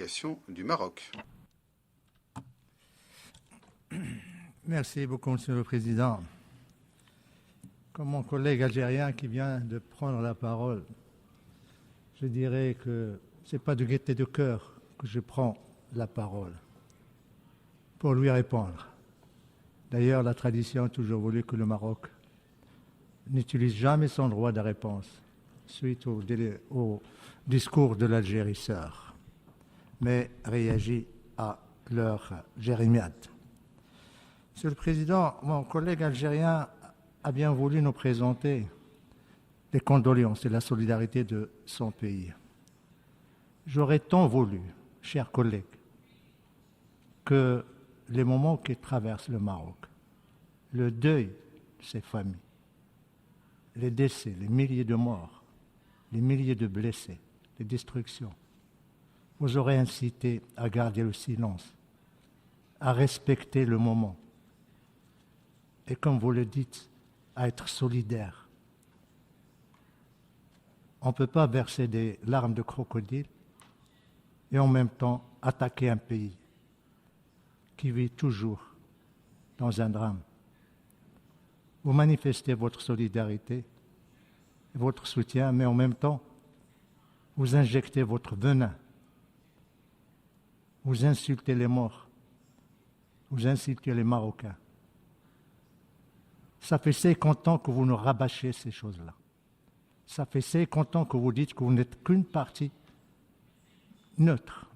délégation du Maroc. Merci beaucoup, Monsieur le Président. Comme mon collègue algérien qui vient de prendre la parole, je dirais que ce n'est pas de gaieté de cœur que je prends la parole pour lui répondre. D'ailleurs, la tradition a toujours voulu que le Maroc n'utilise jamais son droit de réponse suite au discours de l'Algérie sœur, mais réagit à leur jérémiade. Monsieur le Président, mon collègue algérien a bien voulu nous présenter les condoléances et la solidarité de son pays. J'aurais tant voulu, chers collègues, que les moments qui traversent le Maroc, le deuil de ces familles, les décès, les milliers de morts, les milliers de blessés, les destructions, vous auraient incité à garder le silence, à respecter le moment et, comme vous le dites, à être solidaire. On ne peut pas verser des larmes de crocodile et en même temps attaquer un pays qui vit toujours dans un drame. Vous manifestez votre solidarité, votre soutien, mais en même temps, vous injectez votre venin. Vous insultez les morts. Vous insultez les Marocains. Ça fait 50 ans que vous nous rabâchez ces choses-là. Ça fait 50 ans que vous dites que vous n'êtes qu'une partie neutre,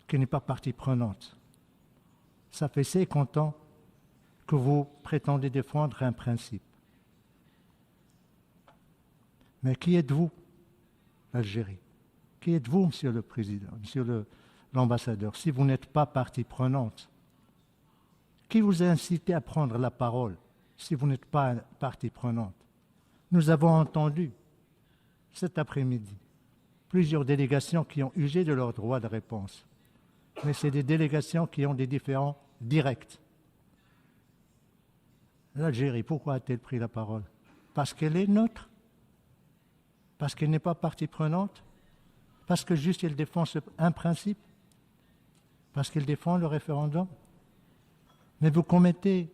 qui n'est pas partie prenante. Ça fait 50 ans que vous prétendez défendre un principe. Mais qui êtes-vous, l'Algérie? Qui êtes-vous, Monsieur le Président, Monsieur l'ambassadeur, si vous n'êtes pas partie prenante? Qui vous a incité à prendre la parole si vous n'êtes pas partie prenante? Nous avons entendu cet après-midi plusieurs délégations qui ont usé de leur droit de réponse. Mais c'est des délégations qui ont des différends directs. L'Algérie, pourquoi a-t-elle pris la parole? Parce qu'elle est neutre? Parce qu'elle n'est pas partie prenante? Parce que juste elle défend un principe? Parce qu'elle défend le référendum? Mais vous commettez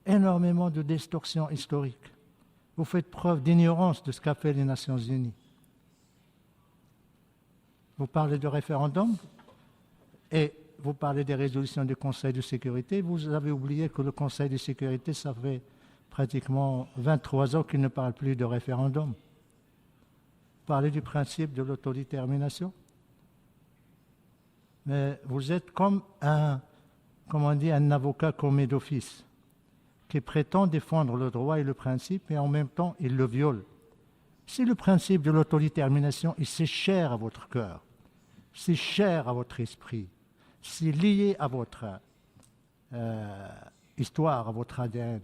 énormément de distorsions historiques. Vous faites preuve d'ignorance de ce qu'a fait les Nations Unies. Vous parlez de référendum et vous parlez des résolutions du Conseil de sécurité. Vous avez oublié que le Conseil de sécurité, ça fait pratiquement 23 ans qu'il ne parle plus de référendum. Vous parlez du principe de l'autodétermination. Mais vous êtes comme un avocat commis d'office qui prétend défendre le droit et le principe et en même temps il le viole. Si le principe de l'autodétermination est si cher à votre cœur, si cher à votre esprit, si lié à votre histoire, à votre ADN,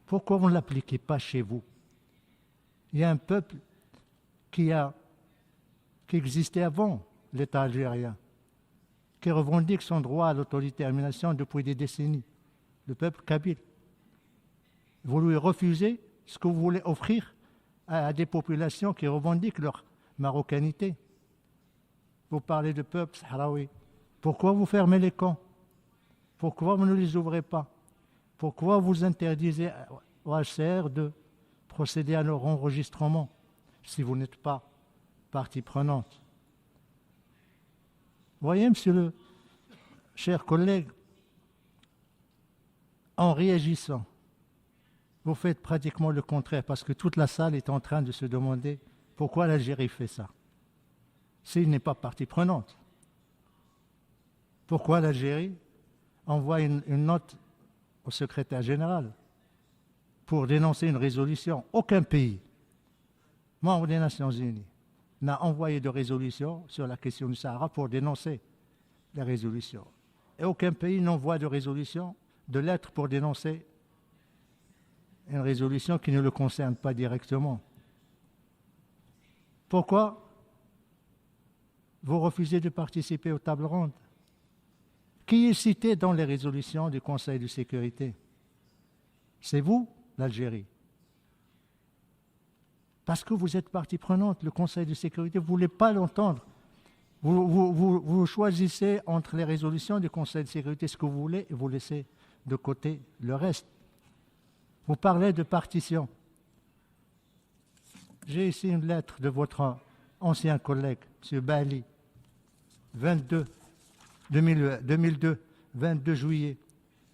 pourquoi vous ne l'appliquez pas chez vous? Il y a un peuple qui existait avant l'État algérien, qui revendique son droit à l'autodétermination depuis des décennies, le peuple kabyle. Vous lui refusez ce que vous voulez offrir à des populations qui revendiquent leur marocanité. Vous parlez de peuple sahraoui. Pourquoi vous fermez les camps? Pourquoi vous ne les ouvrez pas? Pourquoi vous interdisez au HCR de procéder à leur enregistrement si vous n'êtes pas partie prenante? Voyez, monsieur le cher collègue, en réagissant, vous faites pratiquement le contraire, parce que toute la salle est en train de se demander pourquoi l'Algérie fait ça, s'il n'est pas partie prenante. Pourquoi l'Algérie envoie une note au secrétaire général pour dénoncer une résolution? Aucun pays, membre des Nations Unies, n'a envoyé de résolution sur la question du Sahara pour dénoncer les résolutions. Et aucun pays n'envoie de résolution, de lettre pour dénoncer une résolution qui ne le concerne pas directement. Pourquoi vous refusez de participer aux tables rondes? Qui est cité dans les résolutions du Conseil de sécurité? C'est vous, l'Algérie. Parce que vous êtes partie prenante, le Conseil de sécurité, vous ne voulez pas l'entendre. Vous choisissez entre les résolutions du Conseil de sécurité ce que vous voulez et vous laissez de côté le reste. Vous parlez de partition. J'ai ici une lettre de votre ancien collègue, M. Bali, 2002, 22 juillet,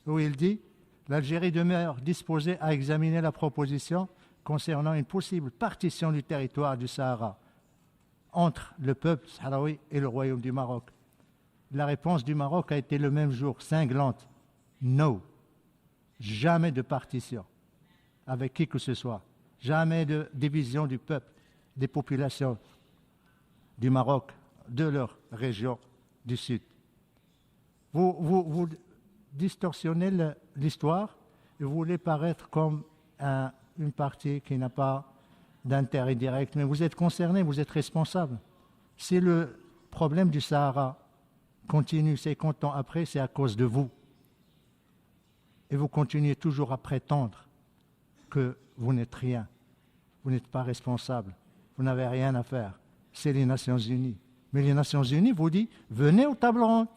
où il dit « L'Algérie demeure disposée à examiner la proposition concernant une possible partition du territoire du Sahara entre le peuple sahraoui et le Royaume du Maroc. » La réponse du Maroc a été le même jour, cinglante. « No, jamais de partition avec qui que ce soit. Jamais de division du peuple, des populations du Maroc, de leur région du Sud. » Vous distorsionnez l'histoire et vous voulez paraître comme une partie qui n'a pas d'intérêt direct, mais vous êtes concerné, vous êtes responsable. Si le problème du Sahara continue 50 ans après, c'est à cause de vous. Et vous continuez toujours à prétendre que vous n'êtes rien. Vous n'êtes pas responsable. Vous n'avez rien à faire. C'est les Nations Unies. Mais les Nations Unies vous disent, venez aux tables rondes.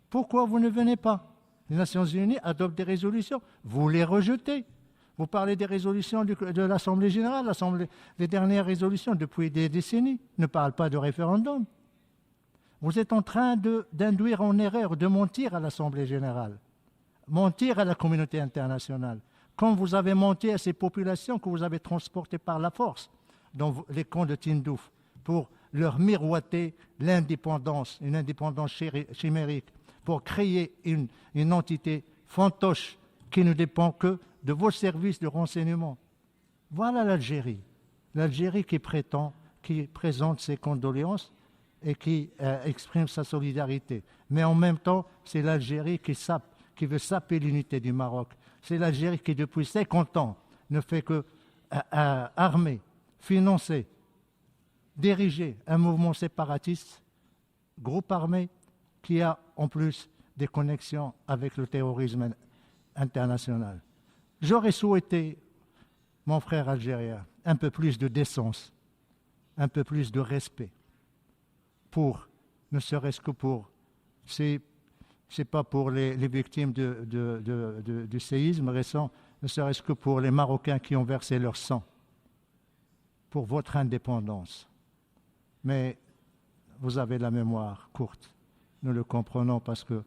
Pourquoi vous ne venez pas? Les Nations Unies adoptent des résolutions. Vous les rejetez. Vous parlez des résolutions de l'Assemblée générale. Les dernières résolutions depuis des décennies ne parlent pas de référendum. Vous êtes en train d'induire en erreur, de mentir à l'Assemblée générale, mentir à la communauté internationale. Comme vous avez menti à ces populations que vous avez transportées par la force dans les camps de Tindouf pour leur miroiter l'indépendance, une indépendance chimérique, pour créer une entité fantoche qui ne dépend que de vos services de renseignement. Voilà l'Algérie. L'Algérie qui présente ses condoléances et qui exprime sa solidarité. Mais en même temps, c'est l'Algérie qui veut saper l'unité du Maroc. C'est l'Algérie qui, depuis 50 ans, ne fait que armer, financer, diriger un mouvement séparatiste, groupe armé, qui a en plus des connexions avec le terrorisme international. J'aurais souhaité, mon frère algérien, un peu plus de décence, un peu plus de respect, ne serait-ce que pour, c'est pas pour les victimes du séisme récent, ne serait-ce que pour les Marocains qui ont versé leur sang, pour votre indépendance. Mais vous avez la mémoire courte. Nous le comprenons parce que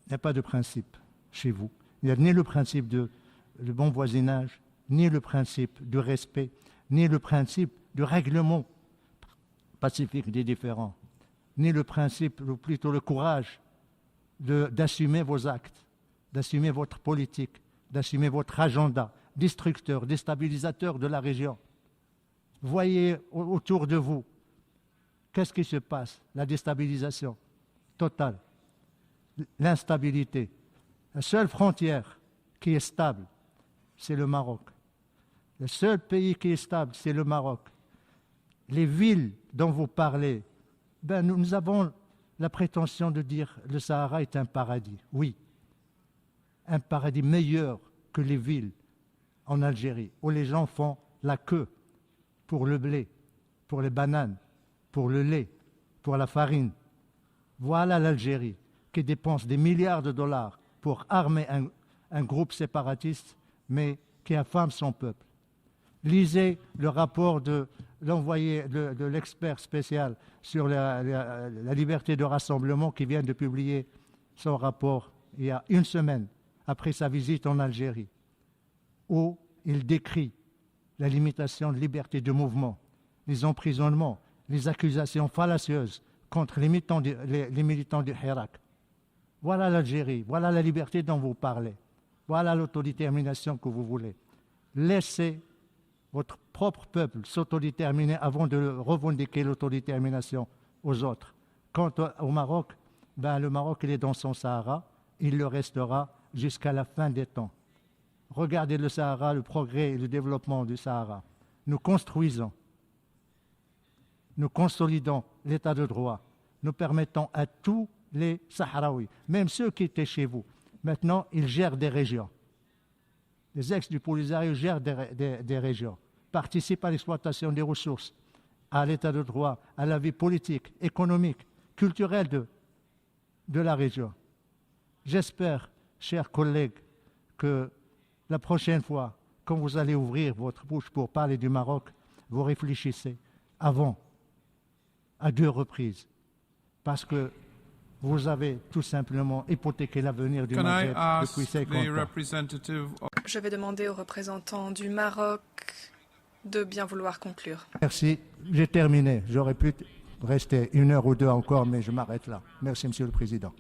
il n'y a pas de principe chez vous. Il n'y a ni le principe de bon voisinage, ni le principe du respect, ni le principe du règlement pacifique des différends, ni le principe, ou plutôt le courage d'assumer vos actes, d'assumer votre politique, d'assumer votre agenda destructeur, déstabilisateur de la région. Voyez autour de vous, qu'est-ce qui se passe? La déstabilisation totale, l'instabilité. La seule frontière qui est stable, c'est le Maroc. Le seul pays qui est stable, c'est le Maroc. Les villes dont vous parlez, nous avons la prétention de dire que le Sahara est un paradis. Oui, un paradis meilleur que les villes en Algérie, où les gens font la queue pour le blé, pour les bananes, pour le lait, pour la farine. Voilà l'Algérie qui dépense des milliards de dollars pour armer un groupe séparatiste, mais qui affame son peuple. Lisez le rapport de l'envoyé de l'expert spécial sur la liberté de rassemblement qui vient de publier son rapport il y a une semaine après sa visite en Algérie, où il décrit la limitation de liberté de mouvement, les emprisonnements, les accusations fallacieuses contre les militants du Hirak. Voilà l'Algérie, voilà la liberté dont vous parlez, voilà l'autodétermination que vous voulez. Laissez votre propre peuple s'autodéterminer avant de revendiquer l'autodétermination aux autres. Quant au Maroc, le Maroc il est dans son Sahara, il le restera jusqu'à la fin des temps. Regardez le Sahara, le progrès et le développement du Sahara. Nous construisons, nous consolidons l'état de droit, nous permettons à tous les Sahraouis, même ceux qui étaient chez vous, maintenant ils gèrent des régions. les ex du Polisario gèrent des régions, participent à l'exploitation des ressources, à l'état de droit, à la vie politique, économique, culturelle de la région. J'espère, chers collègues, que la prochaine fois, quand vous allez ouvrir votre bouche pour parler du Maroc, vous réfléchissez avant, à 2 reprises, parce que vous avez tout simplement hypothéqué l'avenir du Maghreb depuis 50 ans. Je vais demander aux représentants du Maroc de bien vouloir conclure. Merci, j'ai terminé. J'aurais pu rester 1 heure ou 2 encore, mais je m'arrête là. Merci, Monsieur le Président.